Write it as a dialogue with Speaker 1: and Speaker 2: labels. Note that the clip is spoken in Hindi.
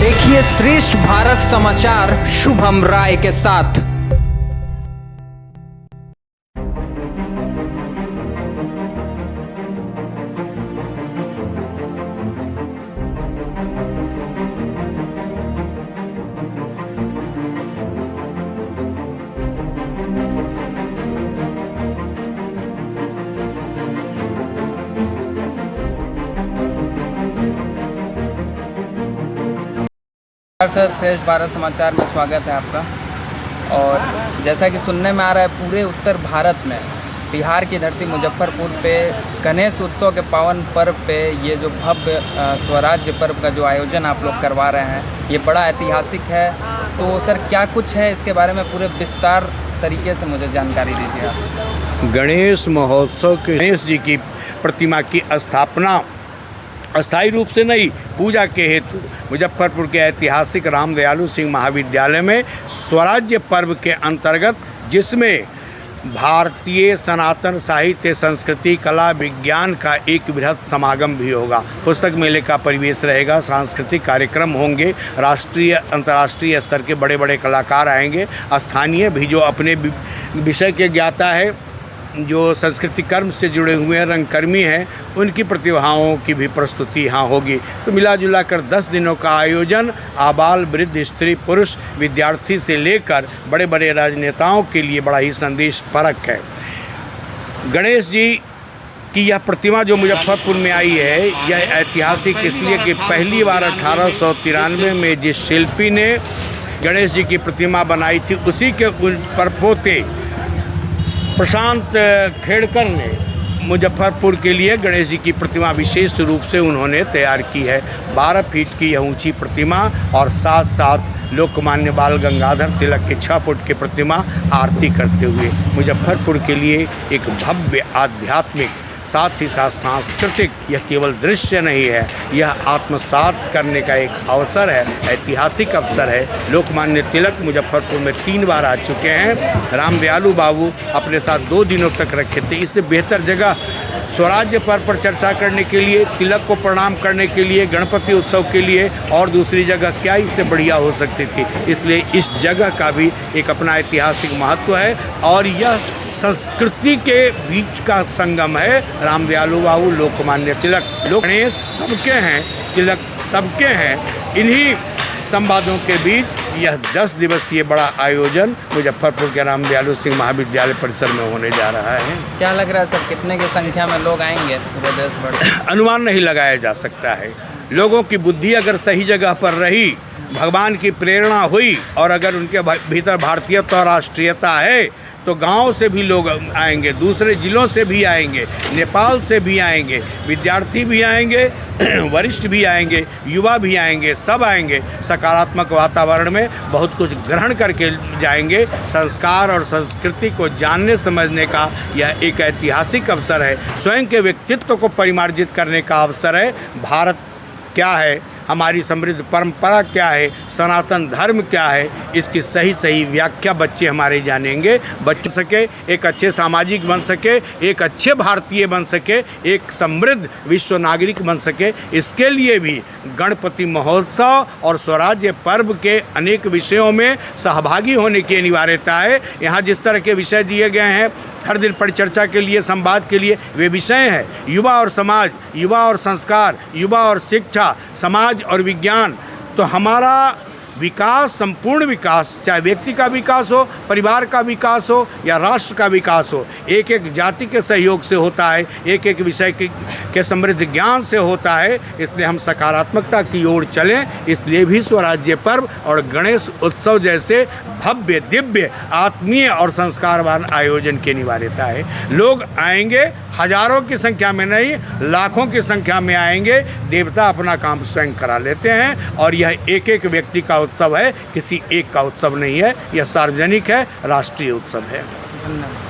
Speaker 1: देखिए श्रेष्ठ भारत समाचार शुभम राय के साथ।
Speaker 2: सर, श्रेष्ठ भारत समाचार में स्वागत है आपका। और जैसा कि सुनने में आ रहा है, पूरे उत्तर भारत में बिहार की धरती मुजफ्फरपुर पे गणेश उत्सव के पावन पर्व पे ये जो भव्य स्वराज्य पर्व का जो आयोजन आप लोग करवा रहे हैं, ये बड़ा ऐतिहासिक है। तो सर, क्या कुछ है इसके बारे में पूरे विस्तार तरीके से मुझे जानकारी दीजिए आप।
Speaker 3: गणेश महोत्सव के गणेश जी की प्रतिमा की स्थापना अस्थायी रूप से नहीं, पूजा के हेतु मुजफ्फरपुर के ऐतिहासिक राम दयालु सिंह महाविद्यालय में स्वराज्य पर्व के अंतर्गत, जिसमें भारतीय सनातन साहित्य, संस्कृति, कला, विज्ञान का एक बृहद समागम भी होगा। पुस्तक मेले का परिवेश रहेगा, सांस्कृतिक कार्यक्रम होंगे, राष्ट्रीय अंतर्राष्ट्रीय स्तर के बड़े बड़े कलाकार आएंगे, स्थानीय भी जो अपने विषय के ज्ञाता है, जो संस्कृति कर्म से जुड़े हुए रंगकर्मी हैं, उनकी प्रतिभाओं की भी प्रस्तुति यहाँ होगी। तो मिला जुला कर 10 दिनों का आयोजन आबाल वृद्ध स्त्री पुरुष विद्यार्थी से लेकर बड़े बड़े राजनेताओं के लिए बड़ा ही संदेश परक है। गणेश जी की यह प्रतिमा जो मुजफ्फरपुर में आई है, यह ऐतिहासिक इसलिए कि पहली बार 1893 में जिस शिल्पी ने गणेश जी की प्रतिमा बनाई थी, उसी के परपोते प्रशांत खेड़कर ने मुजफ्फरपुर के लिए गणेश जी की प्रतिमा विशेष रूप से उन्होंने तैयार की है। 12 फीट की यह ऊंची प्रतिमा और साथ साथ लोकमान्य बाल गंगाधर तिलक के 6 फुट की प्रतिमा आरती करते हुए मुजफ्फरपुर के लिए एक भव्य आध्यात्मिक, साथ ही साथ सांस्कृतिक, यह केवल दृश्य नहीं है, यह आत्मसात करने का एक अवसर है, ऐतिहासिक अवसर है। लोकमान्य तिलक मुजफ्फरपुर में 3 बार आ चुके हैं। राम दयालु बाबू अपने साथ 2 दिनों तक रखे थे। इससे बेहतर जगह स्वराज्य पर्व पर चर्चा करने के लिए, तिलक को प्रणाम करने के लिए, गणपति उत्सव के लिए और दूसरी जगह क्या इससे बढ़िया हो सकती थी। इसलिए इस जगह का भी एक अपना ऐतिहासिक महत्व है और यह संस्कृति के बीच का संगम है। राम दयालु बाबू, लोकमान्य तिलक, गणेश सबके हैं, तिलक सबके हैं। इन्हीं संवादों के बीच यह 10 दिवसीय बड़ा आयोजन मुजफ्फरपुर के राम दयालु सिंह महाविद्यालय परिसर में होने जा रहा है।
Speaker 2: क्या लग रहा है सर, कितने की संख्या में लोग आएंगे पूरे देश भर?
Speaker 3: अनुमान नहीं लगाया जा सकता है। लोगों की बुद्धि अगर सही जगह पर रही, भगवान की प्रेरणा हुई और अगर उनके भीतर भारतीयता और राष्ट्रीयता है, तो गांव से भी लोग आएंगे, दूसरे ज़िलों से भी आएंगे, नेपाल से भी आएंगे, विद्यार्थी भी आएंगे, वरिष्ठ भी आएंगे, युवा भी आएंगे, सब आएंगे। सकारात्मक वातावरण में बहुत कुछ ग्रहण करके जाएंगे। संस्कार और संस्कृति को जानने समझने का यह एक ऐतिहासिक अवसर है। स्वयं के व्यक्तित्व को परिमार्जित करने का अवसर है। भारत क्या है, हमारी समृद्ध परंपरा क्या है, सनातन धर्म क्या है, इसकी सही व्याख्या बच्चे हमारे जानेंगे। बच्चे सके, एक अच्छे सामाजिक बन सके, एक अच्छे भारतीय बन सके, एक समृद्ध विश्व नागरिक बन सके, इसके लिए भी गणपति महोत्सव और स्वराज्य पर्व के अनेक विषयों में सहभागी होने की अनिवार्यता है। यहाँ जिस तरह के विषय दिए गए हैं हर दिन परिचर्चा के लिए, संवाद के लिए, वे विषय हैं युवा और समाज, युवा और संस्कार, युवा और शिक्षा, समाज और विज्ञान। तो हमारा विकास, संपूर्ण विकास, चाहे व्यक्ति का विकास हो, परिवार का विकास हो या राष्ट्र का विकास हो, एक एक जाति के सहयोग से होता है, एक एक विषय के समृद्ध ज्ञान से होता है। इसलिए हम सकारात्मकता की ओर चलें। इसलिए भी स्वराज्य पर्व और गणेश उत्सव जैसे भव्य, दिव्य, आत्मीय और संस्कारवान आयोजन की अनिवार्यता है। लोग आएंगे, हजारों की संख्या में नहीं, लाखों की संख्या में आएंगे। देवता अपना काम स्वयं करा लेते हैं और यह एक एक व्यक्ति का उत्सव है, किसी एक का उत्सव नहीं है। यह सार्वजनिक है, राष्ट्रीय उत्सव है।
Speaker 2: धन्यवाद।